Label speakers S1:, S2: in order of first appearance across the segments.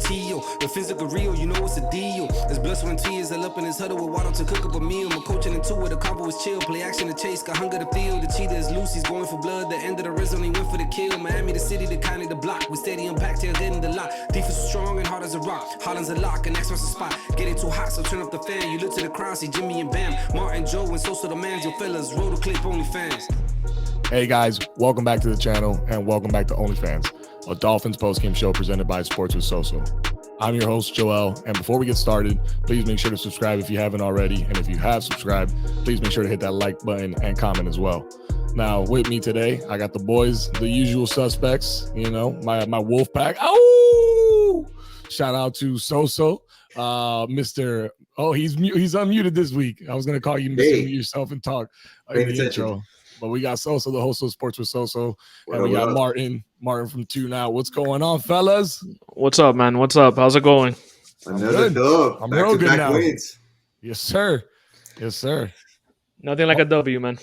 S1: T.O. The Phans look real, you know it's a deal. There's blood, sweat, and tears all up in his huddle with water to cook up a meal. My coaching into it, the combo was chill. Play action to chase, got hunger to feel. The cheetah is loose, he's going for blood. The end of the race only went for the kill. Miami, the city, the county, the block. We steady impact, tail dead in the lot. Defense was strong and hard as a rock. Holland's a lock, and next one's a spot. Getting too hot, so turn up the fan. You look to the crowd, see Jimmy and Bam. Martin, Joe, and Sosa the mans. Your fellas, roll the clip, OnlyFans.
S2: Hey guys, welcome back to the channel and welcome back to OnlyFans, a Dolphins postgame show presented by Sports with Soso. I'm your host, Joel, and before we get started, please make sure to subscribe if you haven't already, and if you have subscribed, please make sure to hit that like button and comment as well. Now, with me today, I got the boys, the usual suspects, you know, my wolf pack. Oh! Shout out to Soso, Mr. Oh, he's unmuted this week. I was going to call you Mr. Mute yourself and talk in the intro. But we got Soso, the host of Sports with Soso, and we got Martin from 2 Now. What's going on, fellas?
S3: What's up, man? What's up? How's it going?
S4: Another dub.
S2: I'm real good now.
S4: Wins.
S2: Yes, sir. Yes, sir.
S3: Nothing like a W, man.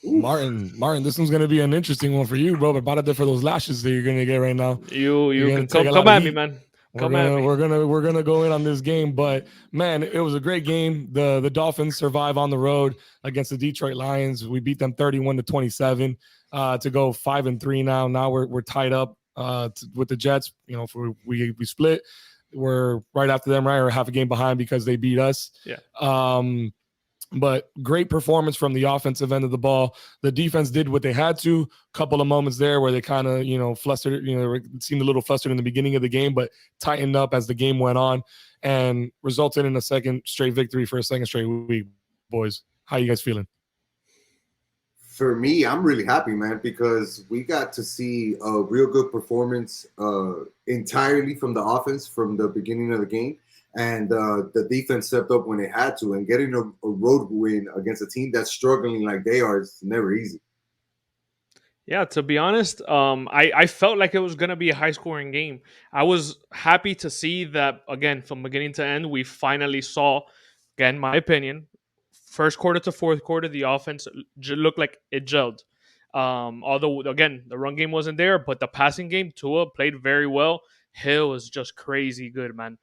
S2: Martin, this one's gonna be an interesting one for you, bro. But about it for those lashes that you're gonna get right now.
S3: You can come at me, man.
S2: We're gonna go in on this game, but man, it was a great game. The Dolphins survive on the road against the Detroit Lions. We beat them 31-27 to go 5-3 now. Now we're tied up with the Jets. You know, we split. We're right after them, right, or half a game behind because they beat us.
S3: Yeah.
S2: But great performance from the offensive end of the ball. The defense did what they had to. Couple of moments there where they kind of, flustered, seemed a little flustered in the beginning of the game, but tightened up as the game went on and resulted in a second straight victory for a second straight week. Boys, how you guys feeling?
S4: For me, I'm really happy, man, because we got to see a real good performance entirely from the offense from the beginning of the game. And the defense stepped up when it had to, and getting a road win against a team that's struggling like they are is never easy.
S3: Yeah, to be honest, I felt like it was going to be a high-scoring game. I was happy to see that, again, from beginning to end, we finally saw, again, my opinion, first quarter to fourth quarter, the offense looked like it gelled. Although, again, the run game wasn't there, but the passing game, Tua played very well. Hill was just crazy good, man.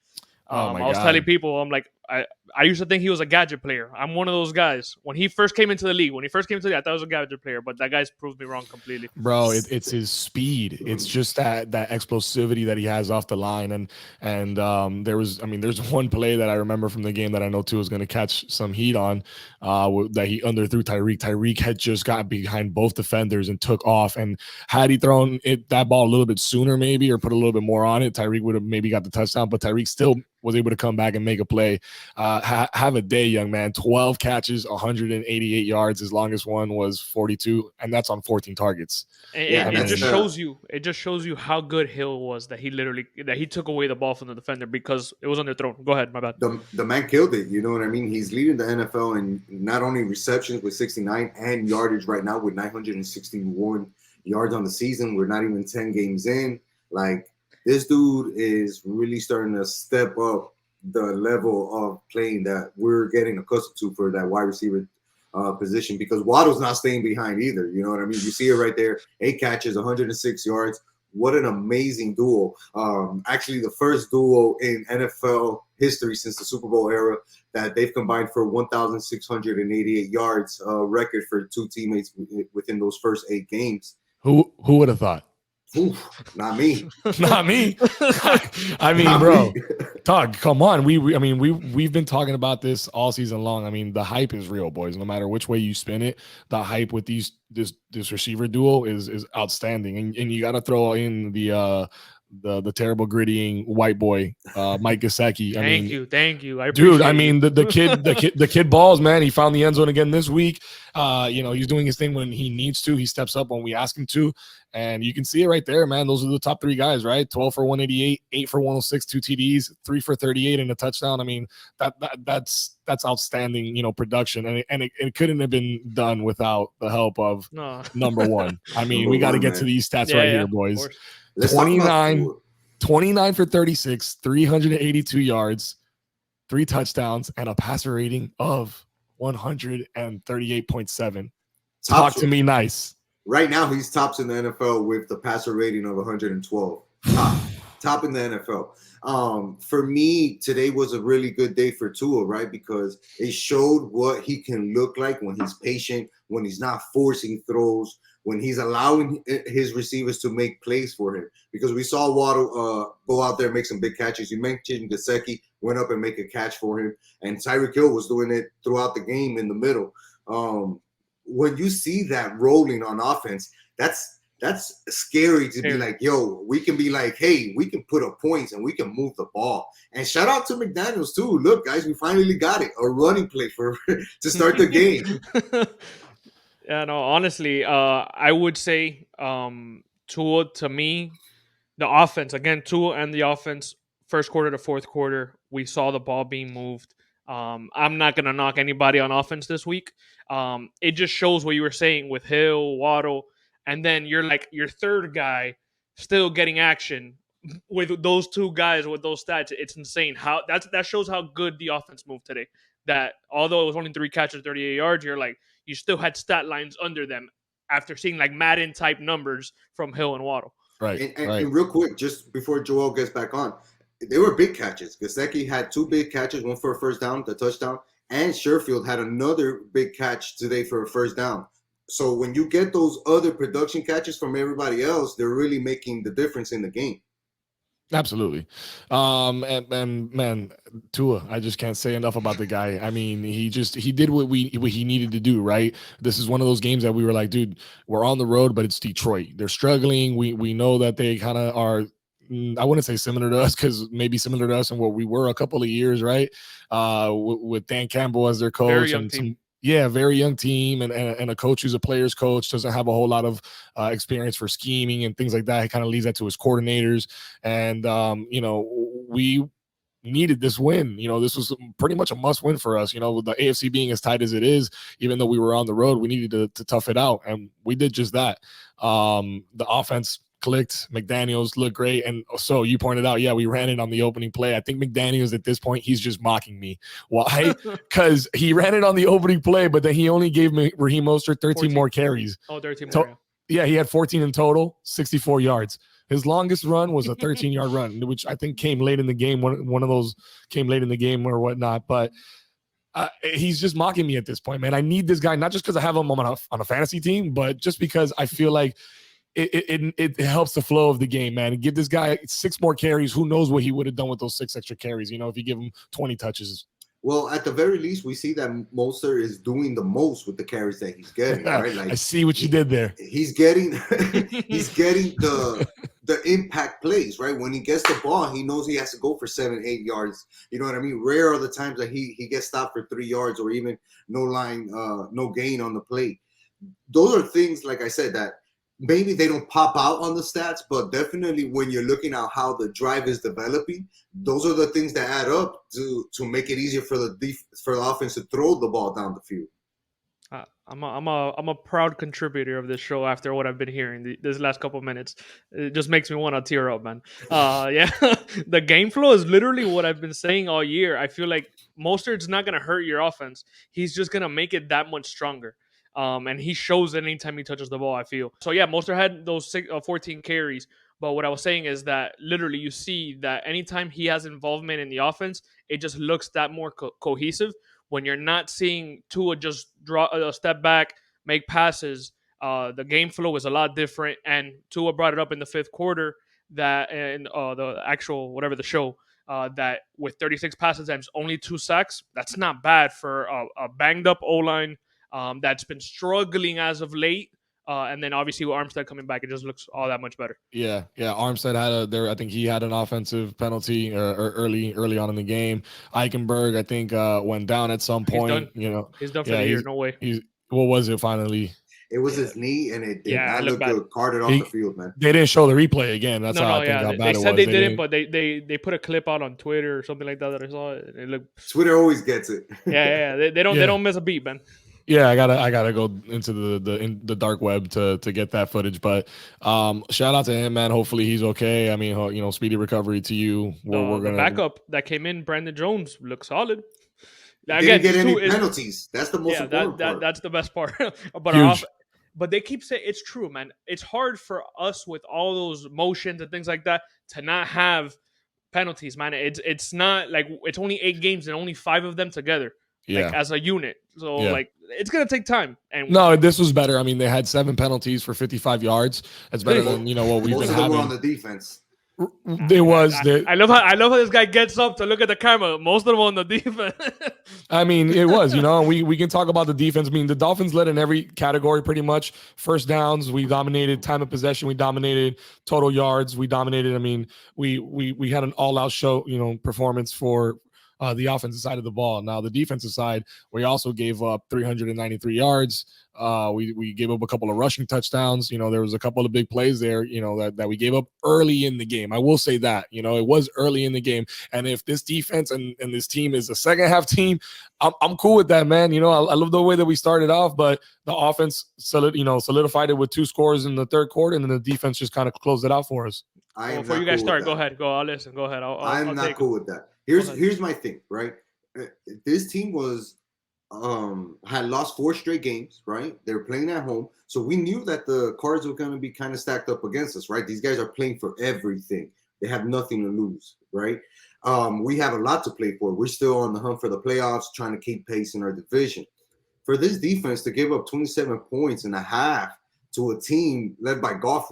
S3: I was telling people, I'm like, I used to think he was a gadget player. I'm one of those guys. When he first came into the league, I thought he was a gadget player, but that guy's proved me wrong completely.
S2: Bro, it's his speed. It's just that explosivity that he has off the line. And there's one play that I remember from the game that I know Tua is going to catch some heat on that he underthrew Tyreek. Tyreek had just got behind both defenders and took off. And had he thrown that ball a little bit sooner maybe or put a little bit more on it, Tyreek would have maybe got the touchdown, but Tyreek still was able to come back and make a play. Have a day, young man. 12 catches, 188 yards. His longest one was 42, and that's on 14 targets.
S3: And it just shows you. It just shows you how good Hill was. That he took away the ball from the defender because it was underthrown. Go ahead, my bad.
S4: The man killed it. You know what I mean? He's leading the NFL in not only receptions with 69 and yardage right now with 961 yards on the season. We're not even 10 games in. Like, this dude is really starting to step up the level of playing that we're getting accustomed to for that wide receiver position, because Waddle's not staying behind either. You know what I mean? You see it right there. 8 catches, 106 yards. What an amazing duo. Actually, the first duo in NFL history since the Super Bowl era that they've combined for 1,688 yards record for 2 teammates within those first 8 games.
S2: Who would have thought?
S4: Oof, not me.
S2: Not me. I mean, bro, Doug, come on. We've been talking about this all season long. I mean, the hype is real, boys. No matter which way you spin it, the hype with this receiver duo is outstanding. And you got to throw in the terrible grittying white boy, Mike Gesicki.
S3: Thank you.
S2: I mean, the kid balls, man. He found the end zone again this week. He's doing his thing when he needs to. He steps up when we ask him to. And you can see it right there, man. Those are the top 3 guys, right? 12 for 188, 8 for 106, 2 TDs, 3 for 38 and a touchdown. I mean, that's outstanding, production. And it couldn't have been done without the help of number 1. I mean, we got to get to these stats here, boys. 29 for 36, 382 yards, 3 touchdowns, and a passer rating of 138.7. Talk to me nice.
S4: Right now, he's tops in the NFL with the passer rating of 112. top in the NFL. For me, today was a really good day for Tua, right? Because it showed what he can look like when he's patient, when he's not forcing throws, when he's allowing his receivers to make plays for him. Because we saw Waddle go out there and make some big catches. You mentioned Gesicki went up and make a catch for him, and Tyreek Hill was doing it throughout the game in the middle. When you see that rolling on offense, that's scary to be like, yo, we can be like, hey, we can put up points and we can move the ball. And shout out to McDaniels too. Look, guys, we finally got it. A running play for to start the game.
S3: Yeah, no, honestly, I would say Tua, to me, the offense, again, Tua and the offense, first quarter to fourth quarter, we saw the ball being moved. I'm not going to knock anybody on offense this week. It just shows what you were saying with Hill, Waddle, and then you're like your third guy still getting action with those two guys with those stats. It's insane how that shows how good the offense moved today. That although it was only 3 catches, 38 yards, you're like you still had stat lines under them after seeing like Madden type numbers from Hill and Waddle.
S2: Right.
S4: And real quick, just before Joel gets back on, they were big catches. Gesicki had 2 big catches, one for a first down, the touchdown, and Sherfield had another big catch today for a first down. So when you get those other production catches from everybody else, they're really making the difference in the game.
S2: Absolutely. And man, Tua, I just can't say enough about the guy. I mean, he did what he needed to do, right? This is one of those games that we were like, dude, we're on the road, but it's Detroit. They're struggling. We know that they kind of are, I wouldn't say similar to us, because maybe similar to us and what we were a couple of years, right? With Dan Campbell as their coach and some. Yeah, very young team and a coach who's a player's coach, doesn't have a whole lot of experience for scheming and things like that. He kind of leaves that to his coordinators. And, we needed this win. This was pretty much a must win for us. With the AFC being as tight as it is, even though we were on the road, we needed to tough it out. And we did just that. The offense clicked. McDaniels looked great. And so you pointed out, yeah, we ran it on the opening play. I think McDaniels at this point, he's just mocking me. Why? Because he ran it on the opening play, but then he only gave me Raheem Mostert 13 more carries.
S3: Oh, 13 more.
S2: Yeah, he had 14 in total, 64 yards. His longest run was a 13-yard run, which I think came late in the game. One of those came late in the game or whatnot. But he's just mocking me at this point, man. I need this guy, not just because I have him on a fantasy team, but just because I feel like it helps the flow of the game, man. And give this guy 6 more carries. Who knows what he would have done with those 6 extra carries, if you give him 20 touches.
S4: Well, at the very least, we see that Mostert is doing the most with the carries that he's getting, right? Like,
S2: I see what you did there.
S4: He's getting the impact plays, right? When he gets the ball, he knows he has to go for 7-8 yards. You know what I mean? Rare are the times that he gets stopped for 3 yards or even no gain on the play. Those are things, like I said, that maybe they don't pop out on the stats, but definitely when you're looking at how the drive is developing, those are the things that add up to make it easier for the offense to throw the ball down the field.
S3: I'm a proud contributor of this show after what I've been hearing this last couple of minutes. It just makes me want to tear up, man. Yeah, the game flow is literally what I've been saying all year. I feel like Mostert's not gonna hurt your offense. He's just gonna make it that much stronger. And he shows it anytime he touches the ball, I feel. So, yeah, Mostert had those 14 carries. But what I was saying is that literally you see that anytime he has involvement in the offense, it just looks that more cohesive. When you're not seeing Tua just draw a step back, make passes, the game flow is a lot different. And Tua brought it up in the 5th quarter that in the actual, whatever the show, that with 36 pass attempts, only 2 sacks, that's not bad for a banged up O-line that's been struggling as of late. And then obviously with Armstead coming back, it just looks all that much better.
S2: Yeah. Armstead had I think he had an offensive penalty early on in the game. Eichenberg, I think, went down at some point.
S3: He's done for the year. No way.
S2: What was it finally?
S4: It was his knee, and it did not look good. Carted off the field, man.
S2: They didn't show the replay again. That's how I think how bad it was.
S3: They said they didn't, but they put a clip out on Twitter or something like that I saw. It looked.
S4: Twitter always gets it.
S3: Yeah. They don't miss a beat, man.
S2: Yeah, I gotta go into the dark web to get that footage. But shout out to him, man. Hopefully he's okay. I mean, speedy recovery to you.
S3: The backup that came in, Brandon Jones, looks solid.
S4: Again, didn't get any penalties. That's the most important part.
S3: That's the best part. But But they keep saying it's true, man. It's hard for us with all those motions and things like that to not have penalties, man. It's not like it's only 8 games and only 5 of them together, like
S2: Yeah.
S3: as a unit. So
S2: Yeah.
S3: like it's gonna take time. And
S2: No, this was better. I mean, they had 7 penalties for 55 yards. That's better than what we've
S4: Most
S2: been
S4: of them were on
S2: having.
S4: the defense.
S2: There was
S3: I love how this guy gets up to look at the camera. Most of them on the defense.
S2: I mean, it was, we can talk about the defense. I mean, the Dolphins led in every category pretty much. First downs, we dominated. Time of possession, we dominated. Total yards, we dominated. I mean, we had an all-out show, performance for the offensive side of the ball. Now, the defensive side, we also gave up 393 yards. We gave up a couple of rushing touchdowns. There was a couple of big plays there, that we gave up early in the game. I will say that, it was early in the game. And if this defense and this team is a second half team, I'm cool with that, man. I love the way that we started off, but the offense solidified it with 2 scores in the third quarter, and then the defense just kind of closed it out for us.
S3: Before you guys start, go ahead. I'll listen. Go ahead.
S4: I'm not cool with that. Here's my thing, right? This team had lost 4 straight games, right? They were playing at home. So we knew that the cards were going to be kind of stacked up against us, right? These guys are playing for everything. They have nothing to lose, right? We have a lot to play for. We're still on the hunt for the playoffs, trying to keep pace in our division. For this defense to give up 27 points and a half to a team led by Goff,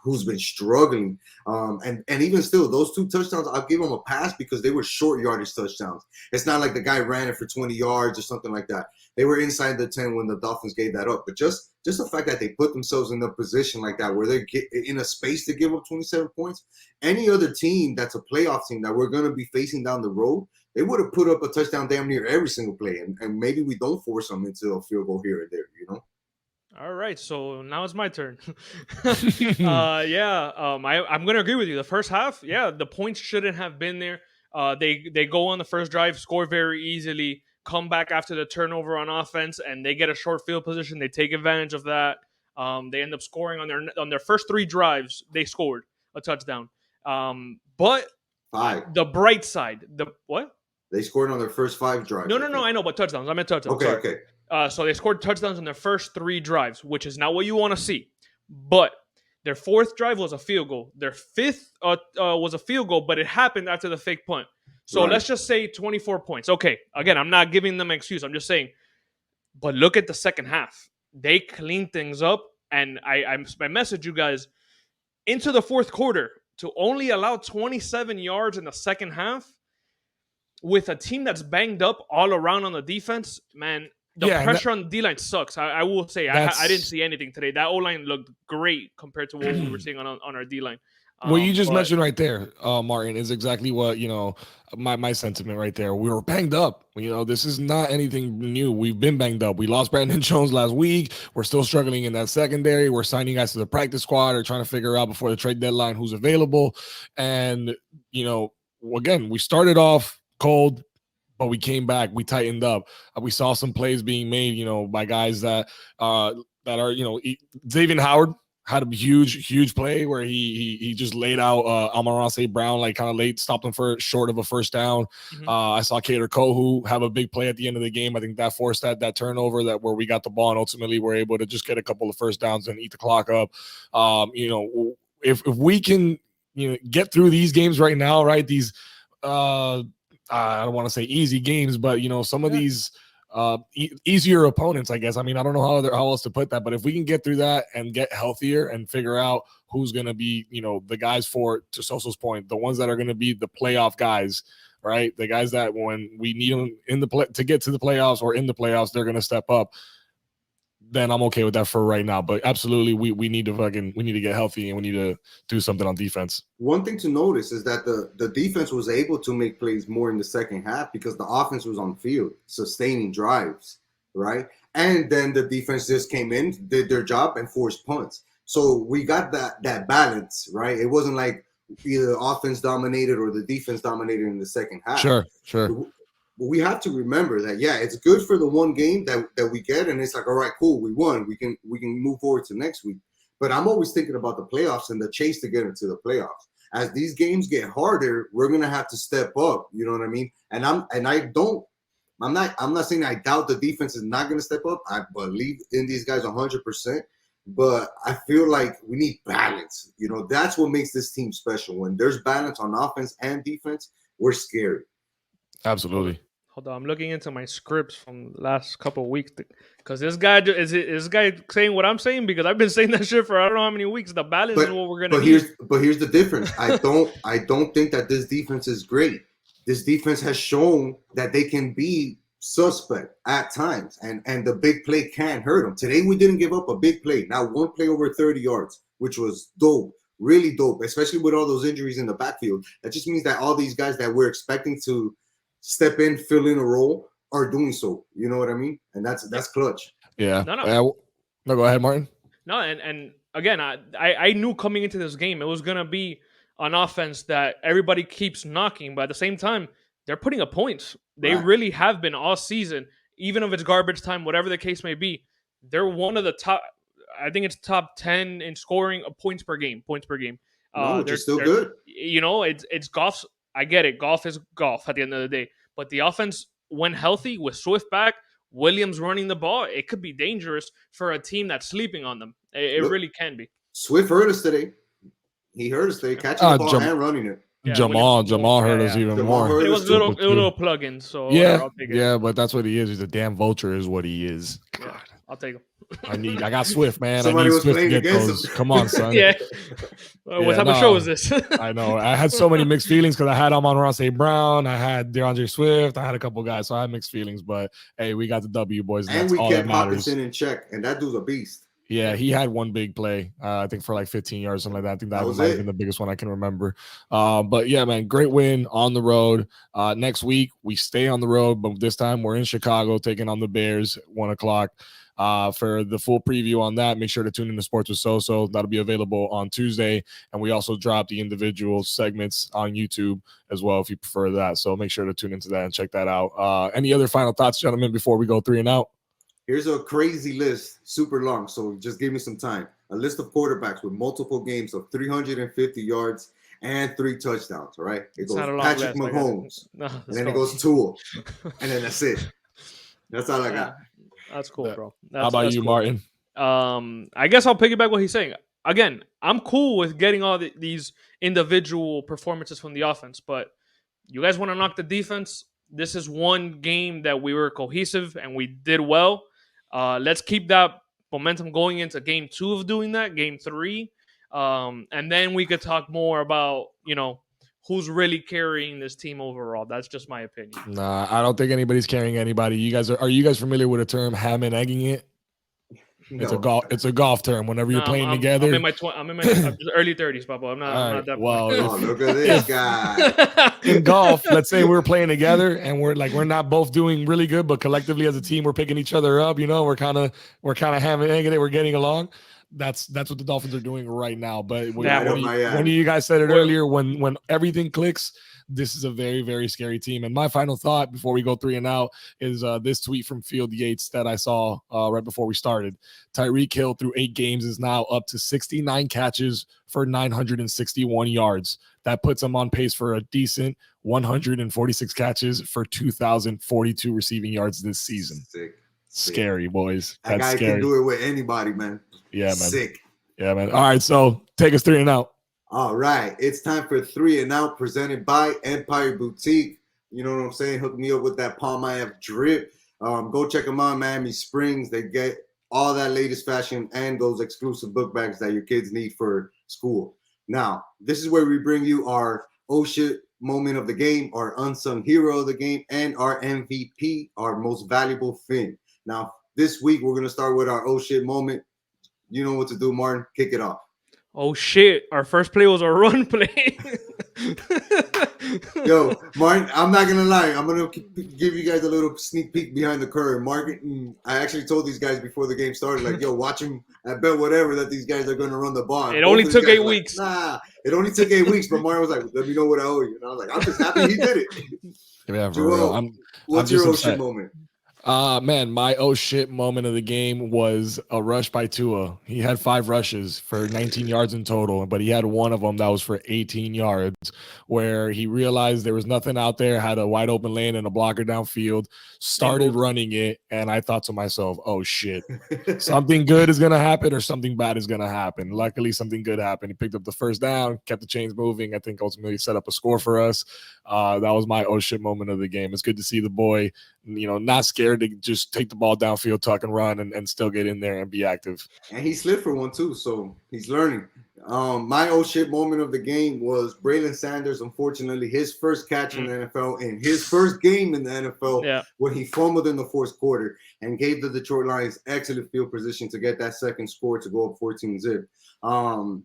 S4: who's been struggling. And even still, those 2 touchdowns, I'll give them a pass because they were short yardage touchdowns. It's not like the guy ran it for 20 yards or something like that. They were inside the 10 when the Dolphins gave that up. But just the fact that they put themselves in a position like that where they're in a space to give up 27 points, any other team that's a playoff team that we're going to be facing down the road, they would have put up a touchdown damn near every single play. And maybe we don't force them into a field goal here or there,
S3: All right, so now it's my turn. I'm gonna agree with you. The first half, the points shouldn't have been there. They go on the first drive, score very easily, come back after the turnover on offense, and they get a short field position. They take advantage of that. They end up scoring on their first 3 drives. They scored a touchdown. But
S4: 5.
S3: the bright side, what?
S4: They scored on their first 5 drives.
S3: No, I know, but touchdowns. I meant touchdowns.
S4: Okay.
S3: So they scored touchdowns in their first 3 drives, which is not what you want to see. But their 4th drive was a field goal. Their 5th was a field goal, but it happened after the fake punt. So let's just say 24 points. Okay, again, I'm not giving them an excuse. I'm just saying. But look at the second half. They cleaned things up, and I message you guys into the 4th quarter to only allow 27 yards in the second half with a team that's banged up all around on the defense, man. The pressure on the D-line sucks. I will say, I didn't see anything today. That O-line looked great compared to what we were seeing on our D-line.
S2: What you just mentioned right there, Martin, is exactly what, my sentiment right there. We were banged up. This is not anything new. We've been banged up. We lost Brandon Jones last week. We're still struggling in that secondary. We're signing guys to the practice squad or trying to figure out before the trade deadline who's available. And, again, we started off cold, but we came back. We tightened up. We saw some plays being made, by guys that are, Xavier Howard had a huge play where he just laid out Amon-Ra St. Brown, like kind of late, stopped him short of a first down. Mm-hmm. I saw Kader Kohu have a big play at the end of the game. I think that forced that turnover where we got the ball and ultimately we're able to just get a couple of first downs and eat the clock up. If we can, get through these games right now, right? These, I don't want to say easy games, but some of these easier opponents, I guess. I mean, I don't know how else to put that, but if we can get through that and get healthier and figure out who's going to be, the guys to Soso's point, the ones that are going to be the playoff guys, right? The guys that when we need them to get to the playoffs or in the playoffs, they're going to step up. Then I'm okay with that for right now. But absolutely, we need to get healthy and we need to do something on defense.
S4: One thing to notice is that the defense was able to make plays more in the second half because the offense was on field, sustaining drives, right? And then the defense just came in, did their job, and forced punts. So we got that balance, right? It wasn't like either offense dominated or the defense dominated in the second half.
S2: Sure.
S4: But we have to remember that, it's good for the one game that we get, and it's like, all right, cool, we won. We can move forward to next week. But I'm always thinking about the playoffs and the chase to get into the playoffs. As these games get harder, we're gonna have to step up. You know what I mean? And I'm not saying I doubt the defense is not going to step up. I believe in these guys 100%. But I feel like we need balance. You know, that's what makes this team special. When there's balance on offense and defense, we're scary.
S2: Absolutely.
S3: Hold on, I'm looking into my scripts from the last couple of weeks because this guy is this guy saying what I'm saying, because I've been saying that shit for I don't know how many weeks. The balance is what we're gonna need.
S4: Here's the difference. I don't think that this defense is great. This defense has shown that they can be suspect at times, and the big play can hurt them. Today we didn't give up a big play, not one play over 30 yards, which was dope, really dope, especially with all those injuries in the backfield. That just means that all these guys that we're expecting to step in, fill in a role, are doing so. You know what I mean? And that's clutch.
S2: Yeah.
S3: No,
S2: go ahead, Martin.
S3: No, and again, I knew coming into this game it was gonna be an offense that everybody keeps knocking, but at the same time, they're putting up points. They really have been all season, even if it's garbage time, whatever the case may be. They're one of the top. I think it's top 10 in scoring points per game.
S4: They're still good.
S3: You know, it's golf's. I get it. Golf is golf at the end of the day. But the offense, when healthy, with Swift back, Williams running the ball, it could be dangerous for a team that's sleeping on them. It really can be.
S4: Swift hurt us today. He hurt us today, catching the ball and running it.
S2: Yeah, Jamal hurt us even more.
S3: It was a little plug-in, so
S2: I'll take it. Yeah, but that's what he is. He's a damn vulture, is what he is.
S3: Yeah, I'll take him.
S2: I got Swift, man.
S4: Somebody
S2: I need
S4: was
S2: Swift to
S4: playing
S2: get
S4: against
S2: those.
S4: him.
S2: Come on, son.
S3: Yeah. What type of show is this?
S2: I know. I had so many mixed feelings because I had Amon-Ra St. Brown, I had DeAndre Swift, I had a couple guys, so I had mixed feelings. But hey, we got the W, boys. And
S4: we
S2: all
S4: kept
S2: that matters.
S4: Hopkinson in check, and that dude's a beast.
S2: Yeah, he had one big play, I think for like 15 yards, something like that. I think that might have been the biggest one I can remember. But yeah, man, great win on the road. Next week, we stay on the road, but this time we're in Chicago taking on the Bears at 1 o'clock. For the full preview on that, make sure to tune in to Sports with Soso. That'll be available on Tuesday. And we also drop the individual segments on YouTube as well if you prefer that. So make sure to tune into that and check that out. Any other final thoughts, gentlemen, before we go 3 and out?
S4: Here's a crazy list, super long, so just give me some time. A list of quarterbacks with multiple games of 350 yards and 3 touchdowns, all right? It goes Patrick Mahomes, and then it goes Tua, and then that's it. That's all I got.
S3: That's cool, bro.
S2: How about you, Martin?
S3: I guess I'll piggyback what he's saying. Again, I'm cool with getting all these individual performances from the offense, but you guys want to knock the defense? This is one game that we were cohesive and we did well. Let's keep that momentum going into game 2 of doing that, game 3. And then we could talk more about, who's really carrying this team overall. That's just my opinion.
S2: Nah, I don't think anybody's carrying anybody. Are you guys familiar with the term ham and egging it? No. It's a golf term. Whenever you're playing together,
S3: I'm in my early 30s, Papa. I'm not that.
S2: Well,
S4: look at this guy.
S2: In golf, let's say we're playing together and we're not both doing really good, but collectively as a team we're picking each other up. We're kind of ham and egging it. We're getting along. That's what the Dolphins are doing right now. But one of you guys said it earlier, when everything clicks, this is a very, very scary team. And my final thought before we go 3 and out is this tweet from Field Yates that I saw right before we started. Tyreek Hill through 8 games is now up to 69 catches for 961 yards. That puts him on pace for a decent 146 catches for 2,042 receiving yards this season.
S4: Sick.
S2: Scary, boys.
S4: That guy
S2: scary.
S4: Can do it with anybody, man.
S2: Yeah, man.
S4: Sick.
S2: Yeah, man. All right, so take us 3 and out.
S4: All right, it's time for 3 and Out, presented by Empire Boutique. You know what I'm saying? Hook me up with that Palm IF drip. Go check them out in Miami Springs. They get all that latest fashion and those exclusive book bags that your kids need for school. Now, this is where we bring you our oh shit moment of the game, our unsung hero of the game, and our MVP, our most valuable Fin. Now, this week, we're going to start with our oh shit moment. You know what to do, Martin. Kick it off.
S3: Oh, shit. Our first play was a run play.
S4: Yo, Martin, I'm not going to lie. I'm going to give you guys a little sneak peek behind the curtain. Martin, I actually told these guys before the game started, like, yo, watch them. I bet whatever that these guys are going to run the ball.
S3: It only took 8 weeks.
S4: Nah, it only took 8 weeks. But Martin was like, let me know what I owe you. And I was like, I'm just happy he did it.
S2: Yeah,
S4: Joel, what's your oh shit moment?
S2: Man, my oh shit moment of the game was a rush by Tua. He had 5 rushes for 19 yards in total, but he had one of them that was for 18 yards, where he realized there was nothing out there, had a wide open lane and a blocker downfield, started running it, and I thought to myself, oh shit, something good is going to happen or something bad is going to happen. Luckily, something good happened. He picked up the first down, kept the chains moving. I think ultimately set up a score for us. That was my oh shit moment of the game. It's good to see the boy, not scared to just take the ball downfield, tuck and run, and still get in there and be active.
S4: And he slid for one too, so he's learning. My oh shit moment of the game was Braylon Sanders. Unfortunately, his first catch in the NFL and his first game in the NFL, where he fumbled in the fourth quarter and gave the Detroit Lions excellent field position to get that second score to go up 14-zip.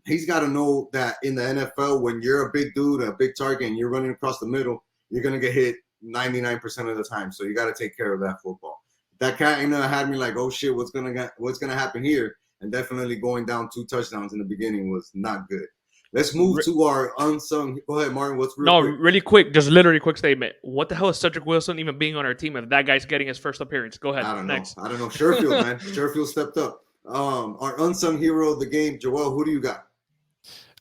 S4: He's got to know that in the NFL, when you're a big dude, a big target, and you're running across the middle, you're gonna get hit 99% of the time. So you got to take care of that football. That kind of had me like, oh shit, what's gonna happen here? And definitely going down 2 touchdowns in the beginning was not good. Let's move to our unsung. Go ahead, Martin. What's
S3: really quick? Just literally quick statement. What the hell is Cedric Wilson even being on our team if that guy's getting his first appearance? Go ahead.
S4: I don't
S3: know.
S4: I don't know. Sherfield, man. Sherfield stepped up. Our unsung hero of the game, Joel. Who do you got?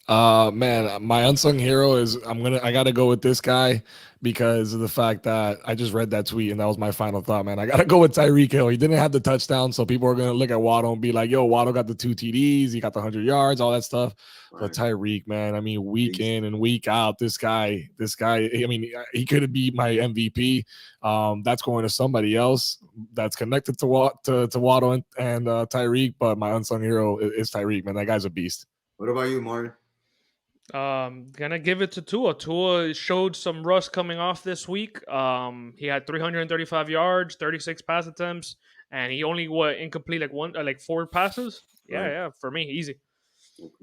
S2: Man, my unsung hero is I gotta go with this guy because of the fact that I just read that tweet and that was my final thought, man. I gotta go with Tyreek Hill. He didn't have the touchdown, so people are gonna look at Waddle and be like, yo, Waddle got the 2 TDs, he got the 100 yards, all that stuff. Right. But Tyreek, man, I mean, week in and week out, this guy, I mean, he could have beat my MVP. That's going to somebody else that's connected to Waddle and Tyreek, but my unsung hero is Tyreek, man. That guy's a beast.
S4: What about you, Martin?
S3: Gonna give it to Tua. Tua showed some rust coming off this week. He had 335 yards, 36 pass attempts, and he only incomplete like 4 passes. Yeah, for me, easy.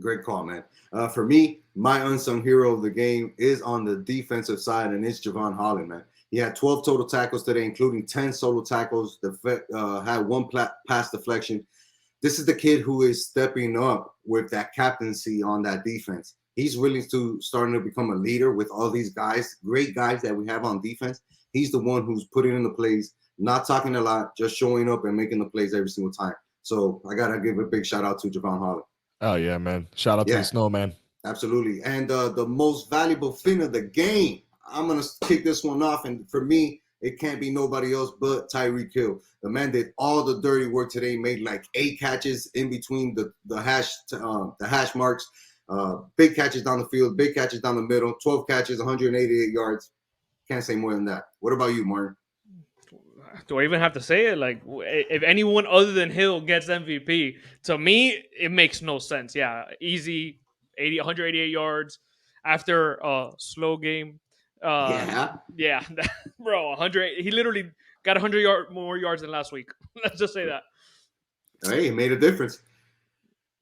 S4: Great call, man. For me, my unsung hero of the game is on the defensive side, and it's Javon Holland, man. He had 12 total tackles today, including 10 solo tackles. Had 1 pass deflection. This is the kid who is stepping up with that captaincy on that defense. He's really starting to become a leader with all these guys, great guys that we have on defense. He's the one who's putting in the plays, not talking a lot, just showing up and making the plays every single time. So I got to give a big shout out to Javon Holland.
S2: Oh, yeah, man. Shout out to the Snowman.
S4: Absolutely. And the most valuable fin of the game, I'm going to kick this one off. And for me, it can't be nobody else but Tyreek Hill. The man did all the dirty work today, made like 8 catches in between the hash marks. Big catches down the field, big catches down the middle, 12 catches, 188 yards. Can't say more than that. What about you, Martin?
S3: Do I even have to say it? Like, if anyone other than Hill gets MVP, to me, it makes no sense. Yeah, easy, 188 yards after a slow game. Yeah, bro, 100. He literally got 100 more yards than last week. Let's just say that.
S4: Hey, it made a difference.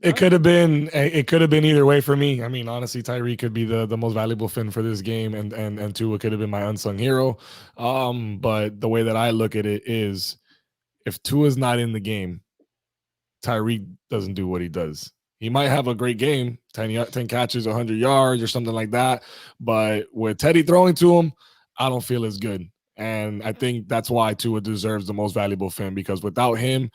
S2: It could have been either way for me. I mean, honestly, Tyreek could be the most valuable fin for this game, and Tua could have been my unsung hero. But the way that I look at it is, if Tua's not in the game, Tyreek doesn't do what he does. He might have a great game, 10 catches, 100 yards, or something like that. But with Teddy throwing to him, I don't feel as good. And I think that's why Tua deserves the most valuable fin, because without him,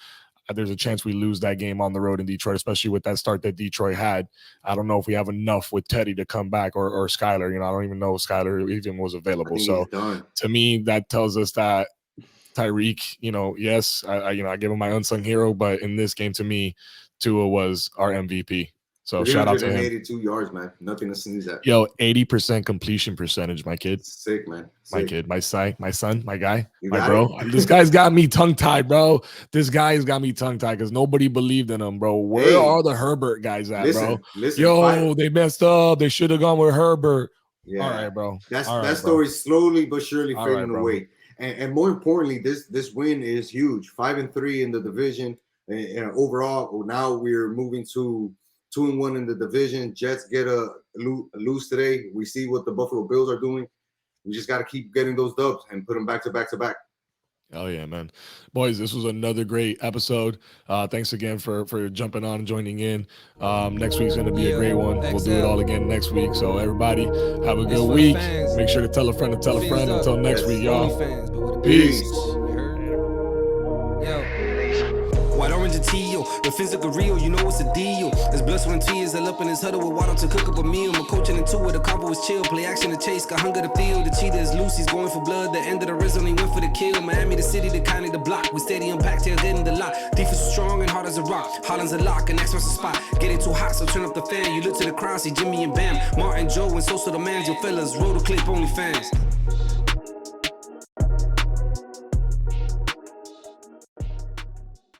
S2: there's a chance we lose that game on the road in Detroit, especially with that start that Detroit had. I don't know if we have enough with Teddy to come back or Skyler. I don't even know if Skyler even was available. So to me, that tells us that Tyreek, yes, I give him my unsung hero, but in this game, to me, Tua was our MVP. So shout out to him.
S4: 82 yards, man. Nothing to sneeze at.
S2: Yo, 80% completion percentage, my kid.
S4: Sick, man.
S2: Sick. My kid, my son, my guy, my bro. This guy's got me tongue-tied, bro. This guy's got me tongue-tied because nobody believed in him, bro. Where are the Herbert guys at, bro? They messed up. They should have gone with Herbert.
S4: Yeah.
S2: All right, bro.
S4: That story's slowly but surely fading away. And more importantly, this win is huge. 5-3 in the division. And overall, now we're moving to 2-1 in the division. Jets get a lose today. We see what the Buffalo Bills are doing. We just got to keep getting those dubs and put them back to back to back.
S2: Oh yeah, man. Boys, this was another great episode. Thanks again for jumping on and joining in. Next week's going to be a great one. We'll do it all again next week. So everybody have a good week. Make sure to tell a friend to tell a friend. Until next week, y'all. Peace.
S1: The Phans look real, you know it's a deal. There's blood, sweat, and tears all up in his huddle with water to cook up a meal. My coaching in two with the combo was chill. Play action to chase, got hunger to feel. The cheetah is loose, he's going for blood. The end of the red only went for the kill. Miami, the city, the county, the block. We steady impact, tail getting the lot. Defense is strong and hard as a rock. Holland's a lock, and next one's a spot. Getting too hot, so turn up the fan. You look to the crowd, see Jimmy and Bam. Martin, Joe, and Sosa the mans. Your fellas, roll the clip, only fans.